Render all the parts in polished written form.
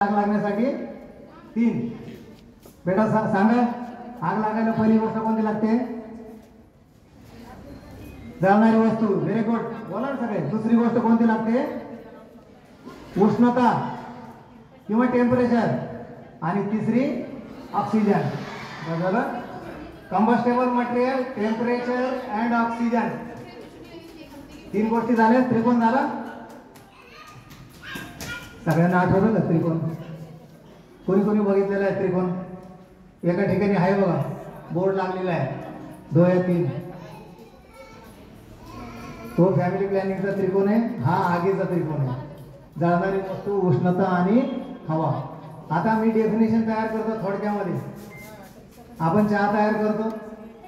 आग लागण्यासाठी 3 बेटा सांगा आग लागायला पहिली गोष्ट कोणती लागते? जळणारी वस्तू. व्हेरी गुड, बोला ना सगळे. दुसरी गोष्ट कोणती लागते? उष्णता किंवा टेम्परेचर. आणि तिसरी ऑक्सिजन. बरोबर. Combustible material, temperature and oxygen. 3 गोष्टी झाल्या. त्रिकोण झाला. सगळ्यांना आठवलं का त्रिकोण? कोणी कोणी बघितलेला आहे त्रिकोण? एका ठिकाणी आहे बघा, बोर्ड लागलेला आहे 2 या 3. तो फॅमिली प्लॅनिंगचा त्रिकोण आहे. हा आगीचा त्रिकोण आहे. जळणारी वस्तू, उष्णता आणि हवा. आता मी डेफिनेशन तयार करतो थोडक्यामध्ये. आपण चहा तयार करतो.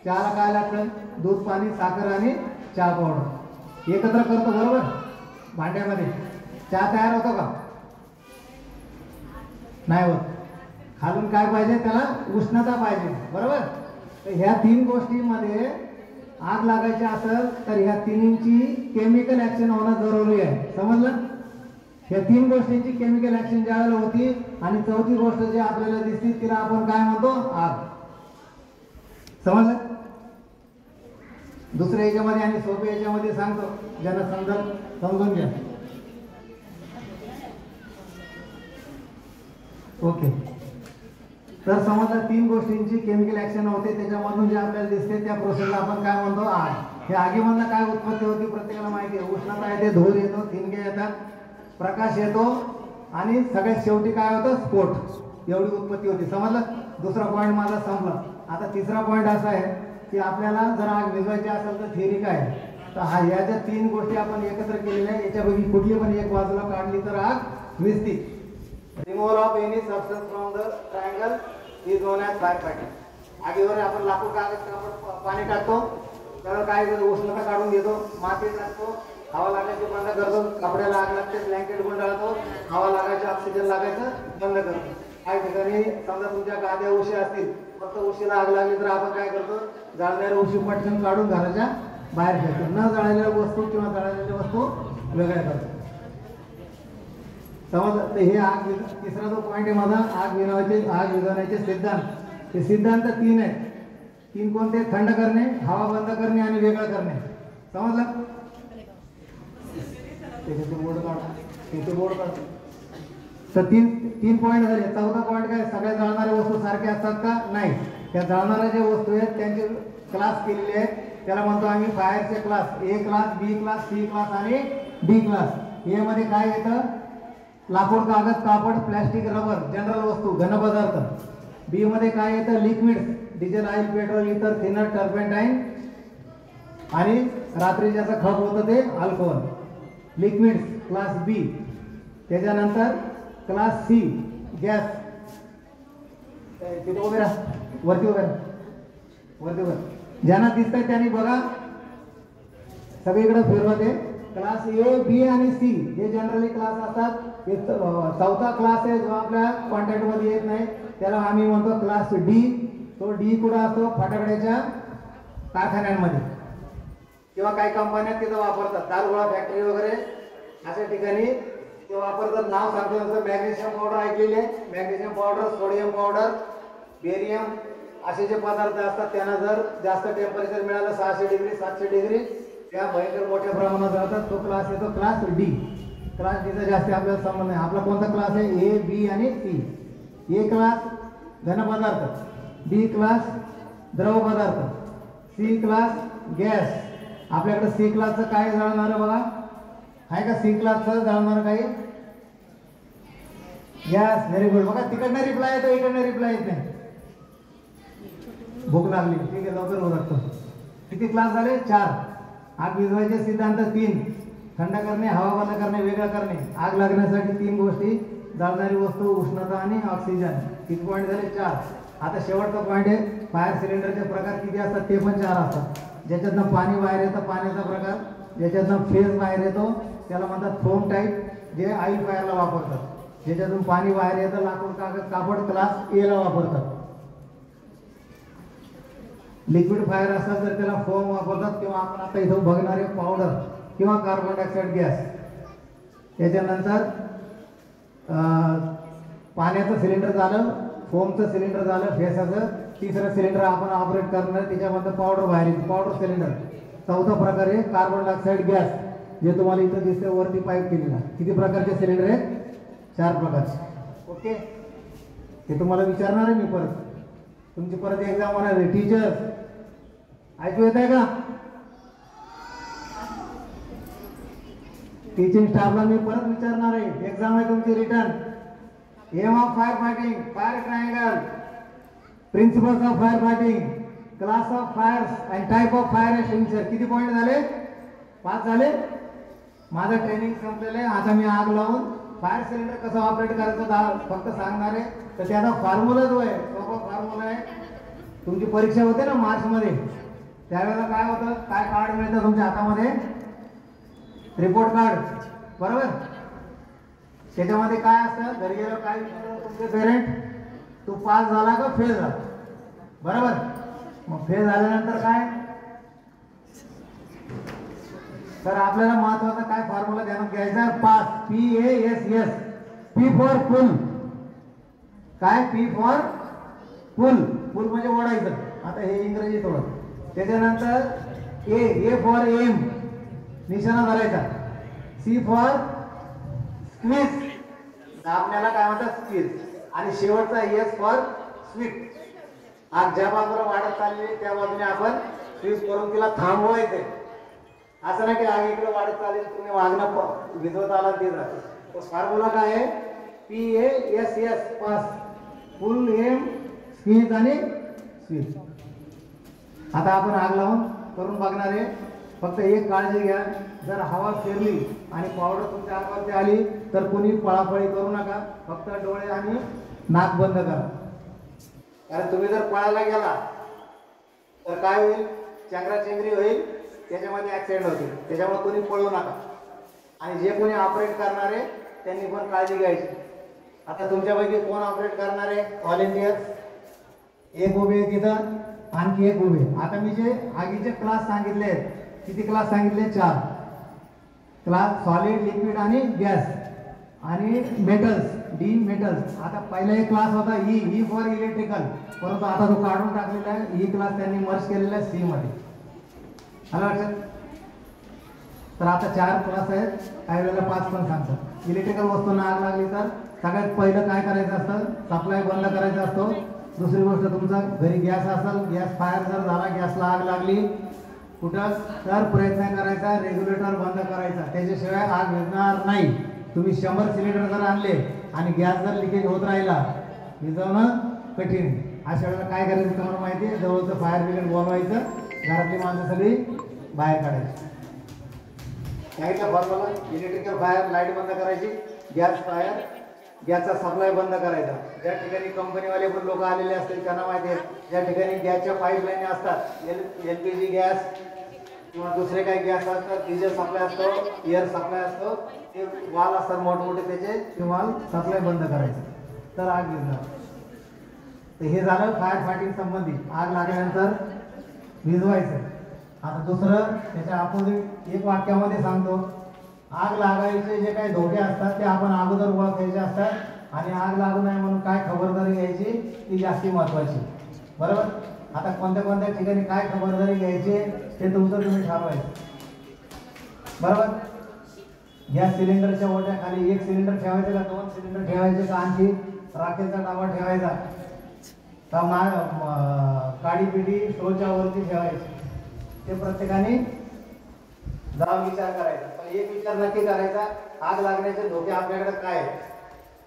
चहाला काय लागतं? दूध, पाणी, साखर आणि चहा पावडर एकत्र करतो, बरोबर? भांड्यामध्ये चहा तयार होतो का? नाही होत. खालून काय पाहिजे? त्याला उष्णता पाहिजे, बरोबर? तर ह्या 3 गोष्टींमध्ये आग लागायची असेल तर ह्या तिन्हींची केमिकल ऍक्शन होणं जरुरी आहे. समजलं? ह्या 3 गोष्टींची केमिकल ऍक्शन ज्यावेळेला होती आणि चौथी गोष्ट जी आपल्याला दिसते तिला आपण काय म्हणतो? आग. समजलं? दुसऱ्या याच्यामध्ये आणि सोप्या याच्यामध्ये सांगतो, ज्यांना समजून घ्या. ओके. तर समजा 3 गोष्टींची केमिकल ऍक्शन होते, त्याच्यामधून जे आपल्याला दिसते त्या प्रोसेसला आपण काय म्हणतो? आग. हे आगीमधनं काय उत्पत्ती होती प्रत्येकाला माहिती आहे. उष्णता येते, धूर येतो, ठिणगे येतात, प्रकाश येतो आणि सगळ्यात शेवटी काय होतं? स्फोट. एवढी उत्पत्ती होती. समजलं? दुसरा पॉईंट माझा संपला. आता तिसरा पॉईंट असा आहे की आपल्याला जर आग विझवायची असेल तर थिअरी काय आहे? तर या ज्या 3 गोष्टी आपण एकत्र केलेल्या आहे याच्यापैकी कुठली पण एक बाजूला काढली तर आग विझते. Removal of any substance from the triangle is known as fire fighting. आगीवर आपण लाकूड, कागद, पाणी टाकतो, त्याला काय उष्णता काढून घेतो, माती टाकतो, हवा लागायची बंद करतो, कपड्याला आग लागते, ब्लँकेट गुंडाळतो, हवा लागायचं, ऑक्सिजन लागायचं बंद करतो. काही ठिकाणी समजा तुमच्या गाद्या उशी असतील, फक्त उशीला आग लागली तर आपण काय करतो? जळणाऱ्या उशी पटकन काढून घराच्या बाहेर फेकतो. न जळलेल्या वस्तू किंवा जळलेल्या वस्तू वेगळ्या करतो. समज? तर हे आग, तिसरा जो पॉईंट आहे माझा, आग विझवण्याचे सिद्धांत. हे सिद्धांत 3 आहेत. 3 कोणते? थंड करणे, हवा बंद करणे आणि वेगळं करणे. समजलं? बोर्ड काढ. तर 3 पॉईंट झाले. चौथा पॉईंट काय? सगळ्या जळणाऱ्या वस्तू सारख्या असतात का? नाही. त्या जळणाऱ्या ज्या वस्तू आहेत त्यांचे क्लास केलेले आहेत. त्याला म्हणतो आम्ही फायरचे class. A class, B class, C class आणि D क्लास. A मध्ये काय येतं? लाकूड, कागद, कापड, प्लॅस्टिक, रबर, जनरल वस्तू, घनपदार्थ. बी मध्ये काय येतं? लिक्विड, डिझेल, ऑइल, पेट्रोल, इतर, थिनर, टर्पेंटाईन आणि रात्री ज्याचं खप होतं ते अल्कोहोल. लिक्विड क्लास बी. त्याच्यानंतर क्लास सी गॅस. तिथे उभे राहा, वरती उभे राहा. ज्यांना दिसतंय त्यांनी बघा, सगळीकडे फिरवते. क्लास ए, बी आणि सी हे जनरली क्लास असतात. चौथा क्लास आहे जो आपल्या कॉन्टॅक्ट मध्ये येत नाही, त्याला आम्ही म्हणतो क्लास डी. तो डी कुठं असतो? फटाकड्याच्या कारखान्यांमध्ये किंवा काही कंपन्यात तिथं वापरतात. दारुगोळा फॅक्टरी वगैरे अशा ठिकाणी ते वापरतात. नाव सांगतो तसं मॅग्नेशियम पावडर ऐकलेली आहे. Magnesium powder, sodium powder, barium असे जे पदार्थ असतात त्यांना जर जास्त टेम्परेचर मिळालं 600 डिग्री 700 डिग्री त्या भयंकर मोठ्या प्रमाणात जातात. तो क्लास येतो क्लास डी. क्लास डीचा जास्त आपल्याला संबंध नाही. आपला कोणता क्लास आहे? ए, बी आणि सी. ए क्लास घनपदार्थ, बी क्लास द्रव पदार्थ, सी क्लास गॅस. आपल्याकडे सी क्लासचं काय जळणार बघा? आहे का सी क्लासचं जळणार काही? गॅस. Very good. बघा तिकडनं रिप्लाय येतो, इकडनं रिप्लाय येत नाही. भूक लागली, ठीक आहे, लवकर ओळखतो. किती क्लास झाले? 4. आग विझवायचे सिद्धांत 3. थंड करणे, हवा बंद करणे, वेगळं करणे. आग लागण्यासाठी 3 गोष्टी: जळणारी वस्तू, उष्णता आणि ऑक्सिजन. 3 पॉईंट झाले 4. आता शेवटचा पॉईंट आहे, फायर सिलेंडरचे प्रकार किती असतात? ते पण 4 असतात. ज्याच्यातनं पाणी बाहेर येतं, पाण्याचा प्रकार. ज्याच्यातनं फेज बाहेर येतो त्याला म्हणतात फोम टाईप, जे ऑइल फायरला वापरतात. ज्याच्यातून पाणी बाहेर येतं, लाकूड, कागद, कापड, क्लास ए ला वापरतात. लिक्विड फायर असतात तर त्याला फोम वापरतात किंवा आपण आता इथं बघणारे पावडर किंवा कार्बन डायऑक्साईड गॅस. त्याच्यानंतर पाण्याचं सिलेंडर झालं, फोमचं सिलेंडर झालं, फेसाचं. तिसरं सिलेंडर आपण ऑपरेट करणार, त्याच्यामध्ये पावडर बाहेर येते, पावडर सिलेंडर. चौथा प्रकार आहे कार्बन डायऑक्साईड गॅस, जे तुम्हाला इथं दिसते वरती पाईप केलेला. किती प्रकारचे सिलेंडर आहेत? 4 प्रकारचे. ओके, हे तुम्हाला विचारणार आहे मी परत, तुमची परत एक्झाम होणार आहे. टीचर्स ऐकू येत आहे का? टीचिंग स्टाफला मी परत विचारणार आहे, एक्झाम आहे तुमची return. Aim of fire fighting, fire triangle, principles of fire fighting, class of fires and type of fire extinguisher. किती पॉईंट झाले? 5 झाले. माझं ट्रेनिंग संपलेलं आहे. आता मी आग लावून फायर सिलेंडर कसं ऑपरेट करायचं फक्त सांगणार आहे. तर त्याचा फॉर्म्युला जो आहे, सोपा फॉर्म्युला आहे. तुमची परीक्षा होते ना मार्चमध्ये, त्यावेळेला काय होतं, काय कार्ड मिळतं तुमच्या हातामध्ये? रिपोर्ट कार्ड, बरोबर. त्याच्यामध्ये काय असतं, घरी गेलो काय विचारलं तुमचे पेरेंट, तू पास झाला का फेल झाला, बरोबर. मग फेल झाल्यानंतर काय, तर आपल्याला महत्वाचा काय फॉर्म्युला ध्यानात घ्यायचा? पास, PASS, P फॉर फुल. काय? P फॉर फुल. फुल म्हणजे ओढायचं. आता हे इंग्रजी थोडं. त्याच्यानंतर A फॉर एम, निशाणा धरायचा. C फॉर स्क्वीज, आपल्याला काय म्हणतात? स्क्वीज. आणि शेवटचा S फॉर स्वीट. आग ज्या बाजूला वाढत चालली त्या बाजूने आपण स्वीज करून तिला थांबवायचंय. असं नाही की आग इकडे वाढत चालेल, तुम्ही वागणं विजवत आला ते जाते. तो फॉर्म्युला काय आहे? PASS, pass, pull, aim, squeeze आणि स्वीज. आता आपण आग लावून करून बघणार आहे. फक्त एक काळजी घ्या, जर हवा फिरली आणि पावडर तुमच्या अंगावरती आली तर कोणी पळापळी करू नका. फक्त डोळे आणि नाक बंद करा. कारण तुम्ही जर पळायला गेला तर काय होईल? चेंगराचेंगरी होईल, त्याच्यामध्ये ऍक्सिडेंट होतील. त्याच्यामुळे कोणी पळू नका. आणि जे कोणी ऑपरेट करणार आहे त्यांनी पण काळजी घ्यायची. आता तुमच्यापैकी कोण ऑपरेट करणार आहे? व्हॉलेंटियर्स. एक उभे आहे तिथं, आणखी एक उभे. आता मी जे आगीचे क्लास सांगितले आहेत, किती क्लास सांगितले? 4 क्लास, सॉलिड, लिक्विड आणि गॅस आणि मेटल्स, डी मेटल्स. आता पहिला एक क्लास होता ई फॉर इलेक्ट्रिकल, परंतु आता तो काढून टाकलेला आहे. ई क्लास त्यांनी मर्ज केलेला आहे सी मध्ये. आलं लक्षात? तर आता 4 क्लास आहेत, काही वेळेला 5 पण सांगतात. इलेक्ट्रिकल वस्तूंना आग लागली तर सगळ्यात पहिलं काय करायचं असतं? सप्लाय बंद करायचा असतो. दुसरी गोष्ट, तुमचा घरी गॅस असेल, गॅस फायर जर झाला, गॅसला आग लागली कुठं, तर प्रयत्न करायचा रेग्युलेटर बंद करायचा. त्याच्याशिवाय आग विझणार नाही. तुम्ही 100 सिलेंडर जर आणले आणि गॅस जर लिकेज होत राहिला, विझवणं कठीण. अशा वेळेला काय करायचं तुम्हाला माहिती आहे? जवळचं फायर ब्रिगेड बोलवायचं, घरातली माणसं सगळी बाहेर काढायची. सांगितलं फॉर्म्युला. इलेक्ट्रिकल फायर, लाईट बंद करायची. गॅस फायर, गॅसचा सप्लाय बंद करायचा. ज्या ठिकाणी कंपनीवाले पण लोक आलेले असतील त्यांना माहिती आहे, ज्या ठिकाणी गॅसच्या पाईपलाईन असतात, LPG गॅस किंवा दुसरे काही गॅस असतात, डिझेल सप्लाय असतो, एअर सप्लाय असतो, ते वाल असतात मोठमोठे, त्याचे ते वाल सप्लाय बंद करायचं, तर आग विझणार. तर हे झालं फायर फायटिंग संबंधी. आग लागल्यानंतर विझवायचं. आता दुसरं, त्याच्या अपोजिट एक वाक्यामध्ये सांगतो. आग लागायचे जे काही धोके असतात ते आपण अगोदर ओळखायचे असतात आणि आग लागू नये म्हणून काय खबरदारी घ्यायची ती जास्ती महत्वाची, बरोबर. आता कोणत्या कोणत्या ठिकाणी काय खबरदारी घ्यायची ते तुमचं तुम्ही ठरवायचं, बरोबर. गॅस सिलेंडरच्या ओट्याखाली 1 सिलेंडर ठेवायचं का 2 सिलेंडर ठेवायचे का आणखी राखेचा डाबा ठेवायचा का काडी पिढी स्टोलच्या वरती ठेवायची, ते प्रत्येकाने जाऊन विचार करायचा. पण एक विचार नक्की करायचा, आग लागण्याचे धोके आपल्याकडे काय आहेत.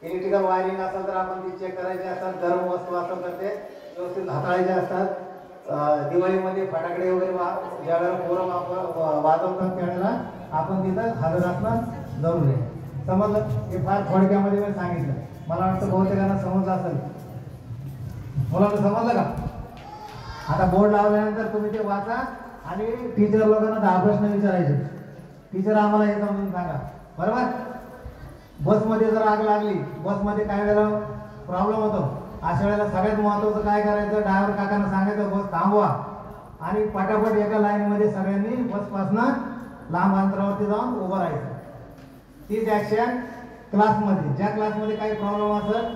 इलेक्ट्रिकल वायरिंग असेल तर आपण ती चेक करायची असतात. गरम वस्तू असेल तर ते व्यवस्थित हाताळायचे असतात. दिवाळीमध्ये फटाकडे वगैरे ज्यावेळेला पोरं वाजवतात त्यावेळेला आपण तिथं हजर असणं जरूर आहे. समजलं? हे फार थोडक्यामध्ये मी सांगितलं. मला वाटतं बहुतेकांना समजलं असेल. मुलांना समजलं का? आता बोर्ड लावल्यानंतर तुम्ही ते वाचा आणि टीचर लोकांना 10 प्रश्न विचारायचे. टीचर आम्हाला हे समजून सांगा, बरोबर. बसमध्ये जर आग लागली, बसमध्ये काही वेळेला प्रॉब्लेम होतो, अशा वेळेला सगळ्यात महत्त्वाचं काय करायचं? ड्रायव्हर काकांना सांगायचं बस थांबवा आणि पटापट एका लाईनमध्ये सगळ्यांनी बसपासनं लांब अंतरावरती जाऊन उभं राहायचं. तीच ॲक्शन क्लासमध्ये, ज्या क्लासमध्ये काही प्रॉब्लेम असेल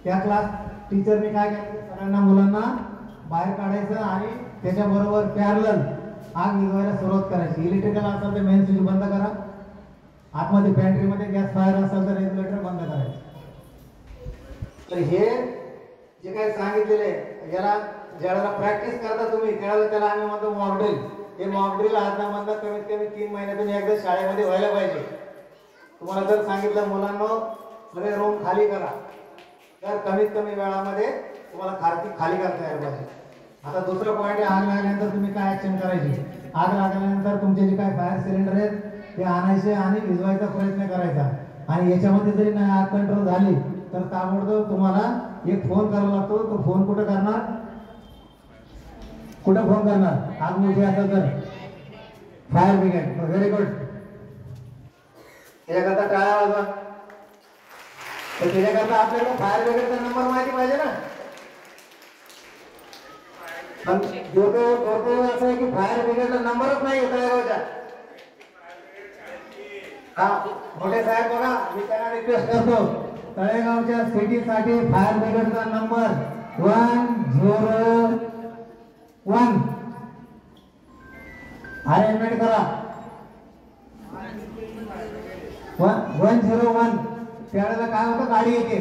त्या क्लास टीचरने काय करायचं, सगळ्यांना मुलांना बाहेर काढायचं आणि त्याच्याबरोबर पॅरलल आग विझवायला सुरुवात करायची. इलेक्ट्रिकल असेल तर मेन स्विच बंद करा, आतमध्ये पॅन्ट्रीमध्ये गॅस फायर असेल तर रेग्युलेटर बंद करायचं. तर हे जे काही सांगितलेले याला ज्यावेळेला प्रॅक्टिस करता तुम्ही त्यावेळेला त्याला आम्ही म्हणतो मॉक ड्रिल. हे मॉक ड्रिल आजमधलं कमीत कमी 3 महिन्यातून एकदा शाळेमध्ये व्हायला पाहिजे. तुम्हाला जर सांगितलं मुलांना सगळे रूम खाली करा, तर कमीत कमी वेळामध्ये तुम्हाला खाली करता यायला पाहिजे. आता दुसरं पॉईंट आहे, आग लागल्यानंतर तुम्ही काय ऍक्शन करायची. आग लागल्यानंतर तुमचे जे काय फायर सिलेंडर आहेत ते आणायचे आणि विझवायचा प्रयत्न करायचा. आणि याच्यामध्ये जरी नाही आग कंट्रोल झाली तर ताबडतोब तुम्हाला एक फोन करावा लागतो. तो फोन कुठं करणार, कुठं फोन करणार, आग मोठी असेल तर फायर ब्रिगेड. Very good. त्याच्याकरता टाळ्या वाजवा. तर त्याच्याकरता आपल्याला फायर ब्रिगेडचा नंबर माहिती पाहिजे ना. पण दुर्दैव असं आहे की फायर ब्रिगेडचा नंबरच नाही तळेगावच्या. हा मोठे साहेब बघा, मी त्यांना रिक्वेस्ट करतो, तळेगावच्या सिटीसाठी फायर ब्रिगेडचा नंबर 101 अरेंजमेंट करा. 101. त्यावेळेला काय होतं, गाडी येते,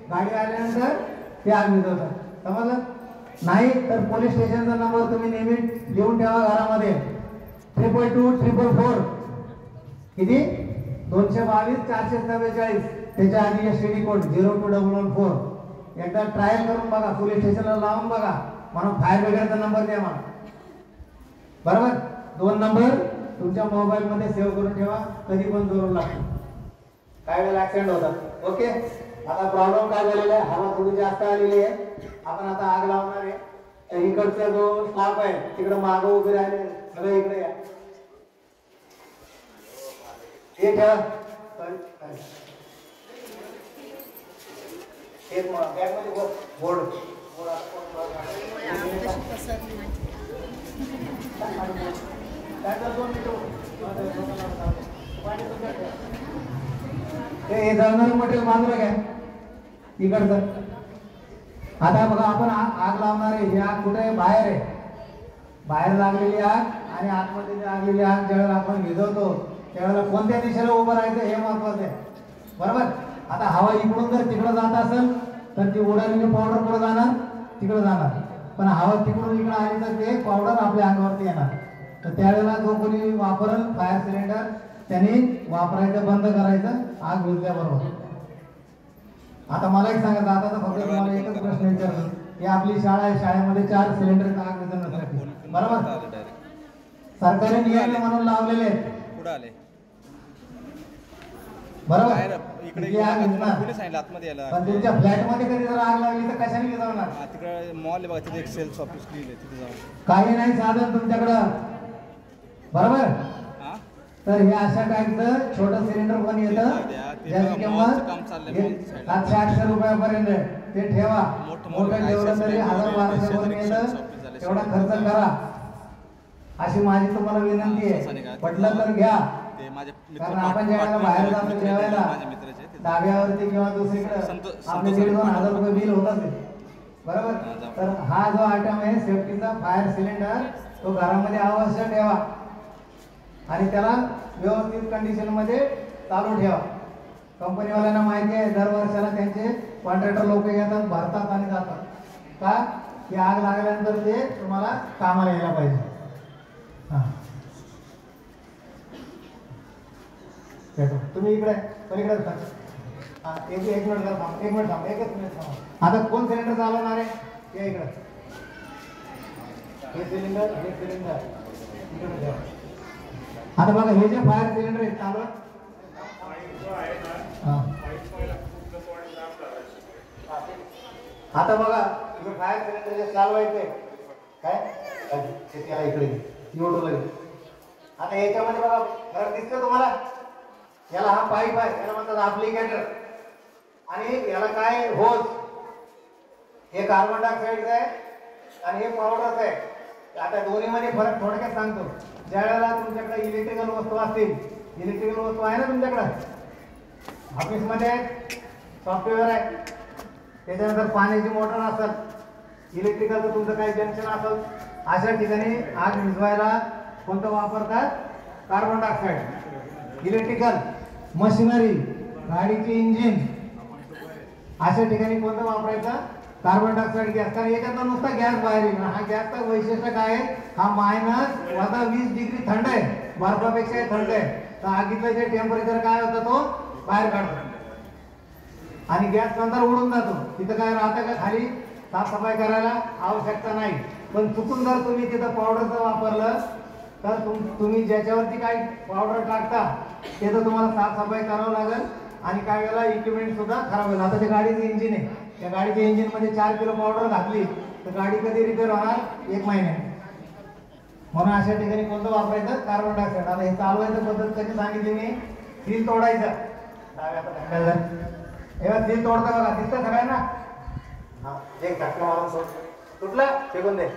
गाडी आल्यानंतर ते आग विझवतात. समजलं नाही तर पोलीस स्टेशनचा नंबर तुम्ही नेहमी लिहून ठेवा घरामध्ये. 222-444 किती 222 444. त्याच्या आधी एसटीडी कोड 02114. एकदा ट्रायल करून बघा, पोलीस स्टेशनला लावून बघा, म्हणून फायर ब्रिगेडचा नंबर द्या मला. बरोबर. 2 नंबर तुमच्या मोबाईल मध्ये सेव्ह करून ठेवा, कधी पण जोरून लागतो. काय वेळेला ऍक्सिडेंट होतात. ओके. आता प्रॉब्लेम काय झालेला आहे, हवा थोडी जास्त आलेली आहे. आपण आता आग लावणार आहे. तर इकडचा जो स्टाफ आहे तिकडे मागं उभे राहिले, सगळे इकडे या. हे ठेवा. एक बॅगमध्ये बोर्ड हे जळणारं मटेरियल बाजूला घ्या इकडचं. आता बघा आपण आग लावणार आहे. ही आग कुठे आहे, बाहेर आहे. बाहेर लागलेली आग आणि आतमध्ये लागलेली आग ज्यावेळेला आपण विझवतो त्यावेळेला कोणत्या दिशेला उभं राहायचं हे महत्वाचं आहे. बरोबर. आता हवा इकडून जर तिकडे जात असेल तर ती उडालेली पावडर पुढे जाणार, तिकडे जाणार. पण हवा तिकडून इकडे आली तर ते पावडर आपल्या अंगावरती येणार. तर त्यावेळेला जो कोणी वापरेल फायर सिलेंडर त्यांनी वापरायचं बंद करायचं आग विझल्याबरोबर. आता मला एक सांगा, आता तर फक्त तुम्हाला एकच प्रश्न विचारतो. ही आपली शाळा आहे, शाळेमध्ये 4 सिलेंडर आग विझवण्यासाठी. बरोबर. सरकारी नियम म्हणून लावलेले आहेत. बरोबर. पण तुमच्या फ्लॅट मध्ये कधी जर आग लागली तर कशाने विझवणार. तिकडे मॉल बघा, तिथे एक सेल्स ऑफिस लिहिलंय, तिथे जाऊ. काही नाही साधन तुमच्याकडं. बरोबर. तर हे अशा टाईपचं छोटं सिलेंडर पण येतं ज्याची किंमत 700-800 रुपयापर्यंत. ते ठेवा. मोठं ठेवलं तरी 1000-1200 पर्यंत येतं. तेवढा खर्च करा अशी माझी तुम्हाला विनंती आहे. पटलं तर घ्या. कारण आपण ज्यावेळेला बाहेर जातो जेवायला डाब्यावरती किंवा दुसरीकडे आपले 1,500-2,000 रुपये बिल होतात. बरोबर. तर हा जो आयटम आहे सेफ्टीचा फायर सिलेंडर तो घरामध्ये अवश्य ठेवा आणि त्याला व्यवस्थित कंडिशन मध्ये चालू ठेवा. कंपनीवाल्यांना माहिती आहे दर वर्षाला त्यांचे कॉन्ट्रॅक्टर लोक येतात, भरतात आणि जातात. का की आग लागल्यानंतर ते तुम्हाला कामाला यायला पाहिजे. हा तुम्ही इकडे पलीकडे एक मिनिट थांबा, एक मिनिट थांबा, एकच मिनिट थांबा. आता कोण सिलेंडर चालवणार आहे ते इकडे. हे सिलेंडर इकडे ठेवा. आता बघा हे जे फायर सिलेंडर आहे चालू आता बघा फायर सिलेंडर जे चालवायचंय काय इकडे एवढं. आता याच्यामध्ये बघा फरक दिसतो तुम्हाला. याला हा पाईप आहे, याला म्हणतात ऍप्लिकेटर आणि याला काय होज. हे कार्बन डायऑक्साईडचं आहे आणि हे पावडरचं आहे. आता दोन्ही मध्ये फरक थोडक्यात सांगतो. ज्या वेळेला तुमच्याकडे इलेक्ट्रिकल वस्तू असतील, इलेक्ट्रिकल वस्तू आहे ना तुमच्याकडे ऑफिसमध्ये, सॉफ्टवेअर आहे, त्याच्यानंतर पाण्याची मोटर असेल, इलेक्ट्रिकलचं तुमचं काही जंक्शन असेल, अशा ठिकाणी आग विझवायला कोणतं वापरतात? Carbon dioxide. इलेक्ट्रिकल मशिनरी, गाडीचे इंजिन, अशा ठिकाणी कोणतं वापरायचं? Carbon dioxide gas. कारण याच्यातला नुसता गॅस बाहेर येईल. हा गॅसचा वैशिष्ट्य काय आहे? हा -20 डिग्री थंड आहे, बर्फापेक्षा थंड आहे. तर आगीचं जे टेम्परेचर काय होतं तो बाहेर काढतो आणि गॅस नंतर उडून जातो. तिथं काय राहतं का खाली? साफसफाई करायला आवश्यकता नाही. पण चुकून जर तुम्ही तिथं पावडरचं वापरलं तर तुम्ही ज्याच्यावरती काय पावडर टाकता त्याचं तुम्हाला साफसफाई करावं लागेल आणि काय वेळेला इक्विपमेंट सुद्धा खराब होईल. आता ते गाडीचं इंजिन आहे, त्या गाडीच्या इंजिनमध्ये 4 किलो पावडर घातली तर गाडी कधी रिपेअर होणार? 1 महिन्यात. म्हणून अशा ठिकाणी कोणतं वापरायचं? Carbon dioxide. आता हे चालवायचं पद्धत कशी सांगितली मी? सील तोडायचं. हे सील तोडतं बघा, दिसतं सगळ्यांना? हा, एक धक्का मारून सोड, तुटला फेकून दे.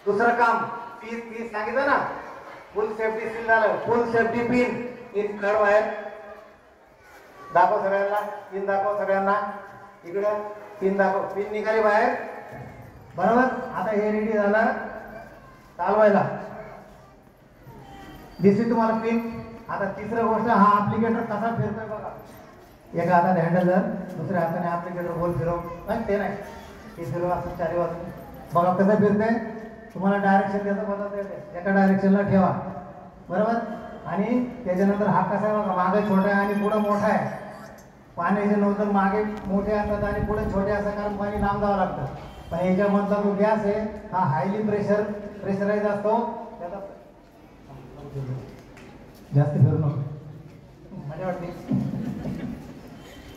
दुसरं काम, पीस सांगितलं ना, फुल सेफ्टी सील झालं. फुल सेफ्टी पिन काढ बाहेर, दाखव सगळ्यांना. पिन दाखव सगळ्यांना, इकडं पिन दाखव. पिन निघाली बाहेर, बरोबर. आता हे रेडी झालं चालवायला, दिसली तुम्हाला पिन. आता तिसरं गोष्ट, हा ऍप्लिकेटर कसा फिरतोय बघा. एका हातात हँडल, दुसऱ्या हाताने ऍप्लिकेटर गोल फिरव. ते नाही, हे फिरव असं चारी वाजून बघा कसं फिरतंय. तुम्हाला डायरेक्शन त्याचं बदलता येते, एका डायरेक्शनला ठेवा, बरोबर. आणि त्याच्यानंतर हा कसा आहे बघा, मागे छोटा आहे आणि पुढं मोठा आहे. पाण्याचे नोजल मागे मोठे असतात आणि पुढे छोटे असतात, कारण पाणी लांब जावं लागतं. पण याच्यामधला जो गॅस आहे हा हायली प्रेशराईज असतो. त्याचा जास्त फिरू नको, मजा वाटते.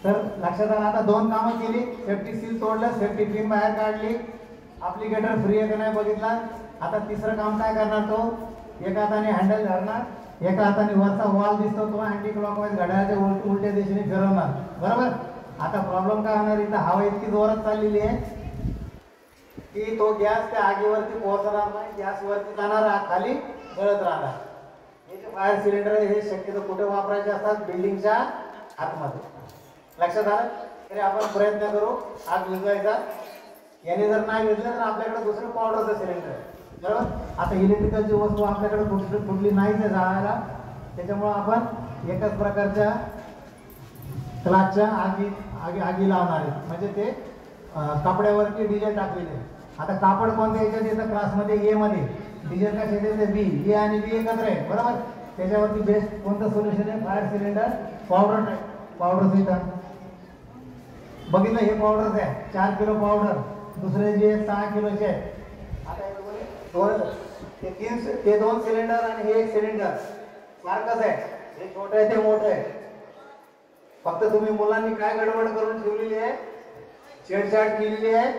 तर लक्षात आलं. आता 2 कामं केली, सेफ्टी सील तोडलं, सेफ्टी पिन बाहेर काढली, ऍप्लिकेटर फ्री आहे का नाही बघितला. आता तिसरं काम काय करणार? तो एका हाताने हँडल धरणार, एका हाताने वरचा वॉल दिसतो तो अँटी क्लॉकवाईज घड्याळाच्या उलट्या दिशेने फिरवणार, बरोबर. आता प्रॉब्लेम काय होणार? इथं हवा इतकी जोरात चाललेली आहे की तो गॅस त्या आगीवरती पोहोचणार नाही, गॅसवरती जाणार, आग खाली गळत राहणार. हे जे फायर सिलेंडर आहे हे शक्यतो कुठे वापरायचे असतात? बिल्डिंगच्या आतमध्ये. लक्षात आलं? तरी आपण प्रयत्न करू आग विझवायचा. याने जर नाही विझलं तर आपल्याकडे दुसरं पावडरचं सिलेंडर आहे, बरोबर. आता इलेक्ट्रिकलची वस्तू आपल्याकडे कुठली नाहीच आहे जाळायला, त्याच्यामुळं आपण एकच प्रकारच्या क्लासच्या आगी लावणार आहे. म्हणजे ते कपड्यावरती डिझेल टाकलेले. आता कापड कोणत्या याच्यात येतं? क्लासमध्ये ए मध्ये. डिझेल का येते? बी. ए आणि बी एकत्र आहे, बरोबर. त्याच्यावरती बेस्ट कोणतं सोल्युशन आहे? फायर सिलेंडर पावडर येतं. बघितलं, हे पावडरच आहे, 4 किलो पावडर. दुसरे जे 6 किलोचे आहे. आता ते 2 सिलेंडर आणि हे 1 सिलेंडर सारखंच आहे. हे छोटं आहे, ते मोठं आहे. फक्त तुम्ही मुलांनी काय गडबड करून ठेवलेली आहे? छेडछाड केलेली आहे.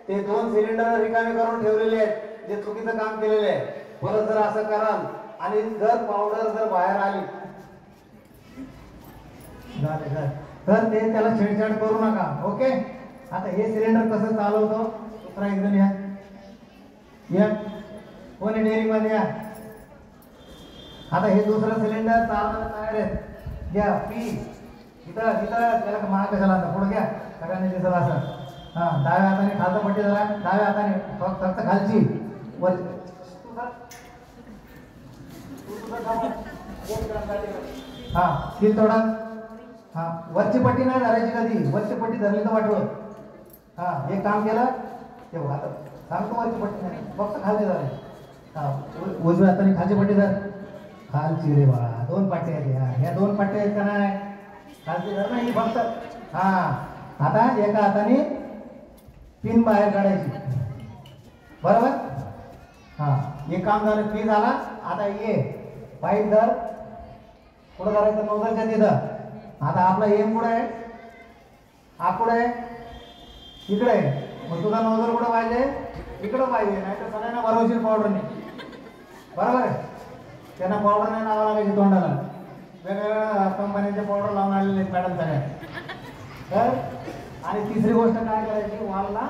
ते 2 सिलेंडर रिकामे करून ठेवलेले आहेत, जे चुकीचं काम केलेलं आहे. परत जर असं कराल आणि जर पावडर जर बाहेर आली तर ते त्याला छेडछाड करू नका, ओके. आता हे सिलेंडर कसं चालवतो? दुसरा एकदम या कोणी डेअरीमध्ये या. आता हे दुसरं सिलेंडर चालवायला तयार आहे. घ्या पी. इथं त्याला महाग कशाला असं पुढे घ्या, सगळ्यांनी दिसत असं. हां, डाव्या हाताने खालचं पट्टी जरा, डाव्या हाताने फक्त खालची वर. हां, सील तोडा. हां, वरची पट्टी नाही धरायची कधी. वरची पट्टी धरली तर वाटवं. हां, एक काम केलं ते बघा, आता सांगतो वरची पट्टी नाही, फक्त खालची धरायची. हां, उजव्या हाताने खालची पट्टी धर. खालची रे बाळा, 2 पट्ट्या आहेत ह्या 2 पट्ट्या आहेत का नाही? खालची धर नाही फक्त. हां, आता एका हाताने पिन बाहेर काढायची, बरोबर. हां, एक काम झालं, पिन झाला. आता ये पाईप धर, पुढे धरायचं नोजलच्या तिथं. आता आपला एम कुठं आहे? हा कुठं आहे? इकडे आहे. मग तुझा नोजल कुठं पाहिजे? इकडं पाहिजे, नाही तर सगळ्यांना भरवशील पावडरने, बरोबर आहे. त्यांना पावडर नाही लावावं लागायची तोंडाला. वेगवेगळ्या कंपन्यांचे पावडर लावून आलेले आहेत मॅडम सगळ्या. तर आणि तिसरी गोष्ट काय करायची? वॉलला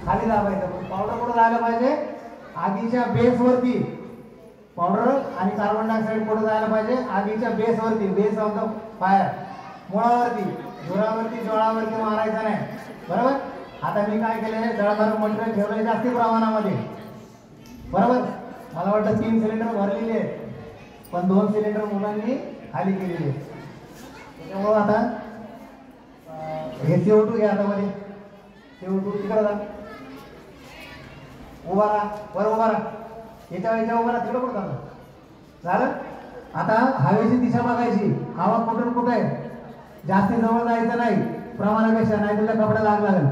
खाली दाबायचं. पावडर कुठं जायला पाहिजे? आगीच्या बेसवरती. पावडर आणि कार्बन डायऑक्साईड कुठं जायला पाहिजे? आगीच्या बेसवरती. बेस ऑफ द फायर, मुळावरती. धुरावरती जोळावरती मारायचं नाही. बरोबर. आता मी काय केलंय, जळगाव मटेरियल ठेवलंय जास्ती प्रमाणामध्ये, बरोबर. मला वाटतं 3 सिलेंडर भरलेले आहेत, पण 2 सिलेंडर मुलांनी खाली केलेले आहेत. त्याच्यामुळं आता हे CO2 घ्या हातामध्ये. CO2 तिकडं जा, उभा राहा, वर उभा राहा, याच्या उभा राहा, तिकडं कुठं झालं. आता हवेची दिशा बघायची, हवा कुठून कुठं आहे. जास्ती जवळ जायचं नाही प्रमाणापेक्षा, नाही तुझ्या कपड्याला आग लागेल.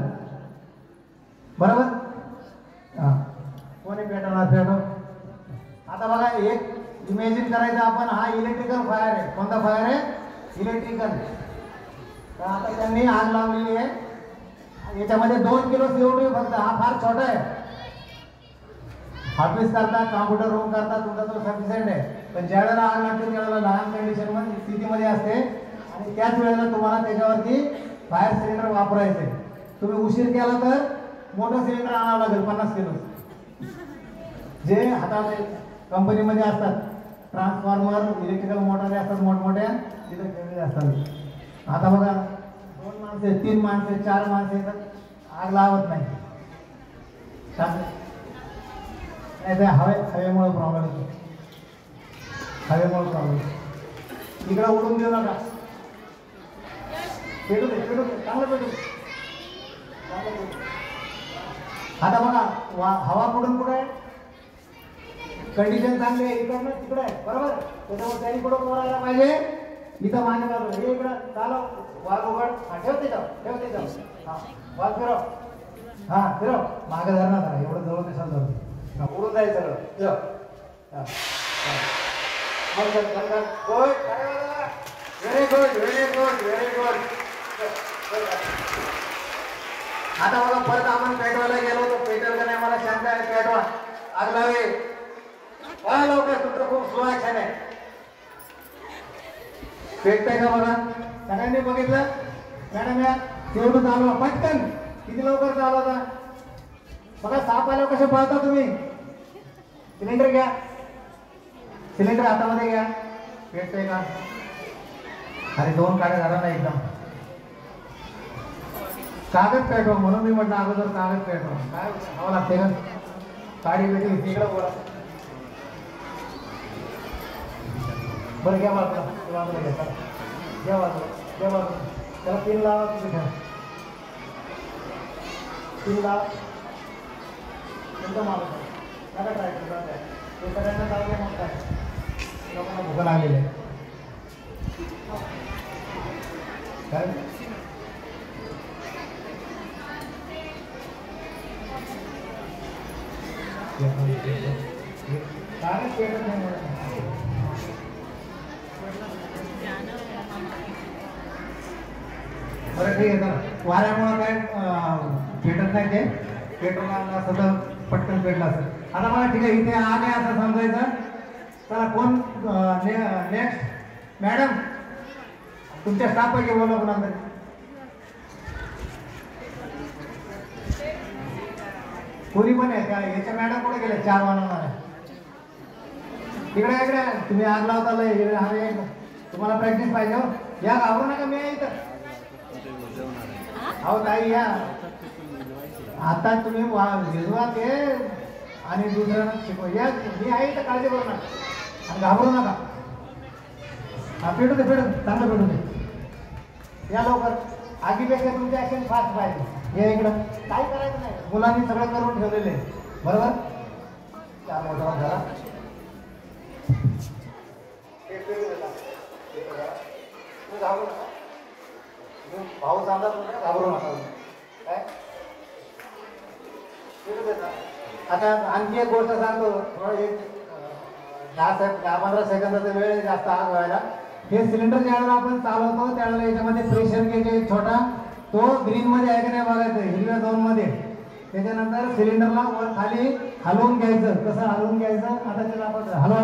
बरोबर. हा, कोणी पेटवणार. आता बघा, एक इमॅजिन करायचं आपण, हा इलेक्ट्रिकल फायर आहे. कोणता फायर आहे? इलेक्ट्रिकल. तर आता त्यांनी आग लावलेली आहे, याच्यामध्ये 2 किलो CO2 फक्त. हा फार छोटा आहे. ऑफिस करता, कॉम्प्युटर रूम करता, तुमचा तो सफिशियंट आहे. पण ज्या वेळेला आग लागते त्यावेळेला लहान कंडिशन मध्ये स्थितीमध्ये असते, आणि त्याच वेळेला तुम्हाला त्याच्यावरती फायर सिलेंडर वापरायचं आहे. तुम्ही उशीर केला तर मोठं सिलेंडर आणावं लागेल 50 किलो, जे हातात कंपनीमध्ये असतात. ट्रान्सफॉर्मर, इलेक्ट्रिकल मोटारी असतात मोठमोठ्या, तिथे ठेवलेले असतात. आता बघा, 2 माणसे, 3 माणसे, 4 माणसे आग लावत नाही. नाही ते हवेमुळे प्रॉब्लेम येतो. हवेमुळे प्रॉब्लेम. इकडं उडून देऊ नका. पेटू दे, चांगलं पेटू. आता बघा, हवा कुठून कुठं आहे, कंडिशन चांगली आहे, इकडनं तिकडे आहे, बरोबर. त्याच्यामुळे त्यांनी कुठं बोलायला पाहिजे, इथं मागे चालू हे इकडं चालव, वाघ उघड. हा, ठेवते जाऊ. हा, वाघ फिरव. हा, फिरव. मागे धरणार जरा, एवढं जवळ कशाला धरतो. उडून जायचं सगळं. Very good. आता बघा, परत आपण पेटवायला गेलो होतो. पेटवलं का नाही मला शांत आहे, पेटवा, आग लावे. लवकर, तुमचं खूप स्लो ऍक्शन आहे. पेटतंय का बघा, सगळ्यांनी बघितलं. मॅडम या तेवढं चालवा पटकन. किती लवकर चालवता बघा. साप आल्यावर कसे पळता तुम्ही. सिलेंडर घ्या, सिलेंडर हातामध्ये घ्या. पेटतंय का. अरे 2 काड्या झाला ना एकदम. कागद पेटवा, म्हणून मी म्हटलं अगोदर कागद पेटवा. काय हवं लागते का, काडी बेटी तिकडं बोला. बरं घ्या बाजूला, घ्या बाजूला. त्याला 3 लावा. तुम्ही 3 लावा. तुमचं मालक नका ट्राय करू. ते सगळ्यांना चालू मग काय, लोकांना भूक लागलेली आहे. काय पेटत नाही. बरं ठीक आहे. तर वाऱ्यामुळं काय पेटत नाही, ते पेट्रोल सतत पटकन पेटला असेल. आता मला ठीक आहे, इथे आले असं समजायचं. चला, कोण नेक्स्ट. मॅडम, तुमच्या स्टाफ पैकी बोला कोणाला. कोणी पण आहे का, याच्या मॅडम कुठे गेले, 4 वाजवणार आहे. इकडे तुम्ही आग लावता इकडे. हवे तुम्हाला प्रॅक्टिस पाहिजे. हो, या, घाबरू नका, मी आहे इथं. अहो ताई या, आता तुम्ही भिजवा ते आणि दुसऱ्यांना शिकवा. या, मी आहे इथं, काळजी करू नका आणि घाबरू नका. हा, पेटू दे, चांगलं पेटू दे. या लवकर. आगीपेक्षा तुमची ऍक्शन फास्ट पाहिजे. या इकडं. काही करायचं नाही, मुलांनी सगळं करून ठेवलेलं आहे, बरोबर. त्या मोठा झाला. घाबरू नका. भाऊ सांगतात ना, घाबरू नका. काय आता आणखी एक गोष्ट सांगतो. थोडं एक 10-15 सेकंदाचा वेळ जास्त आग व्हायला. हे सिलेंडर ज्यावेळेला आपण चालवतो त्यावेळेला याच्यामध्ये प्रेशर गेज एक छोटा, तो ग्रीन मध्ये आहे की नाही बघायचं, हिरव्या झोन मध्ये. त्याच्यानंतर सिलेंडरला वर खाली हलवून घ्यायचं. कसं हलवून घ्यायचं, आता ते दाखवतो. हलवा.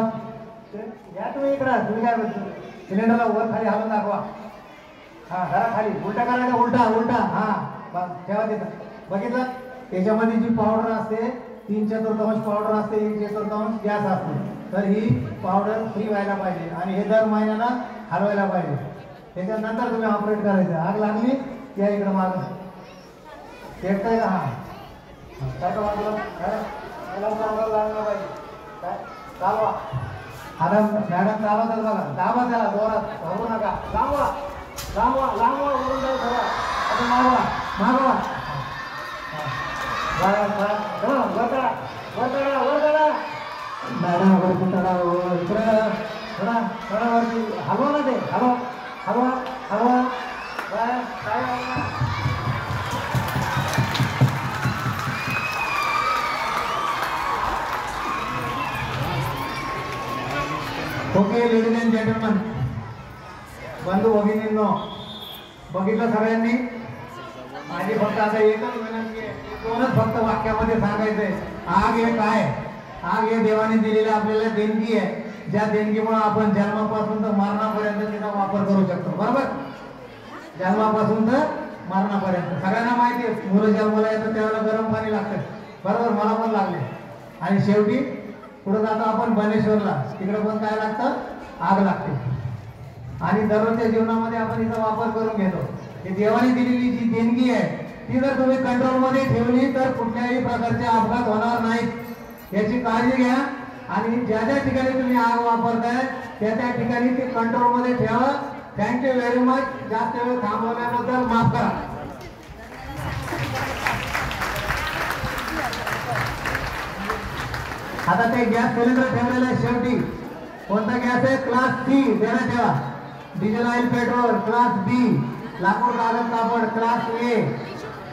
या तुम्ही इकडं. तुम्ही काय बोलतो, सिलेंडरला वर खाली हलवून दाखवा. हा, जरा खाली उलटा करायचा. उलटा. हा, बस ठेवा तिथं. बघितलं, त्याच्यामध्ये जी पावडर असते 3/4 पावडर असते, 1/4 गॅस असते. तर ही पावडर फ्री व्हायला पाहिजे आणि हे दर महिन्याला हलवायला पाहिजे. त्याच्यानंतर तुम्ही ऑपरेट करायचं. आग लागली या इकडं मागं. पेटतंय का? हा काय का बाजूला मुलांना अंगाला लागलं पाहिजे काय चालवा. आता मॅडम चालवतात बघा, दाबा त्याला जोरात, घाबरू नका. लांबवा लांबवा लांबवा वरून जाऊ खरा. आता मागवा मागवा मॅडम वरती चढा इकडं थोडा थोडा वरती हलवा ना ते हलवा हलवा हलवा काय ओके लेडीज अँड जेंटलमन, बंधू भगिनींनो, बघितलं सगळ्यांनी. माझी फक्त आता एकच विनंती आहे, दोनच फक्त वाक्यामध्ये सांगायचंय. आग हे काय? आग हे देवाने दिलेली आपल्याला देणगी आहे, ज्या देणगीमुळे आपण जन्मापासून तर मरणापर्यंत तिचा वापर करू शकतो. बरोबर? जन्मापासून तर मरणापर्यंत सगळ्यांना माहिती आहे, मुलं जन्माला येतं त्यावेळेला गरम पाणी लागतं. बरोबर? मला पण लागले. आणि शेवटी पुढे जातो आपण बनेश्वरला, तिकडे पण काय लागतं? आग लागते. आणि दररोजच्या जीवनामध्ये आपण हिचा वापर करून घेतो. ही देवाने दिलेली जी देणगी आहे ती जर तुम्ही कंट्रोलमध्ये ठेवली तर कुठल्याही प्रकारचे अपघात होणार नाहीत, याची काळजी घ्या. आणि ज्या ज्या ठिकाणी तुम्ही आग वापरताय त्या त्या ठिकाणी ती कंट्रोलमध्ये ठेवा. Thank you very much. जास्त वेळ थांबवल्याबद्दल माफ करा. आता ते गॅस सिलेंडर ठेवलेलं आहे शेवटी. कोणता गॅस आहे? क्लास सी देण्यात ठेवा. डिझेल ऑइल पेट्रोल क्लास बी, लाकूड कागद कापड क्लास ए.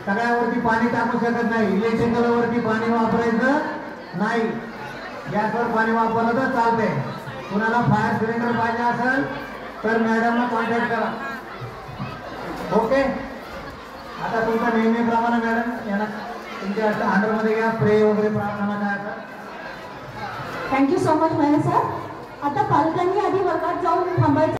सगळ्यावरती पाणी टाकू शकत नाही. इलेक्ट्रिकल वरती पाणी वापरायचं नाही. गॅसवर पाणी वापरलं तर चालतंय. कुणाला फायर सिलेंडर पाहिजे असेल तर मॅडमला कॉन्टॅक्ट करा. ओके. आता तुमचा नेहमीप्रमाणे मॅडम यांना तुमच्या अंडरमध्ये घ्या. प्रे वगैरे प्रार्थना काय असेल. Thank you so much Mahesh sir. आता पालकांनी आधी वर्गात जाऊन थांबायचं.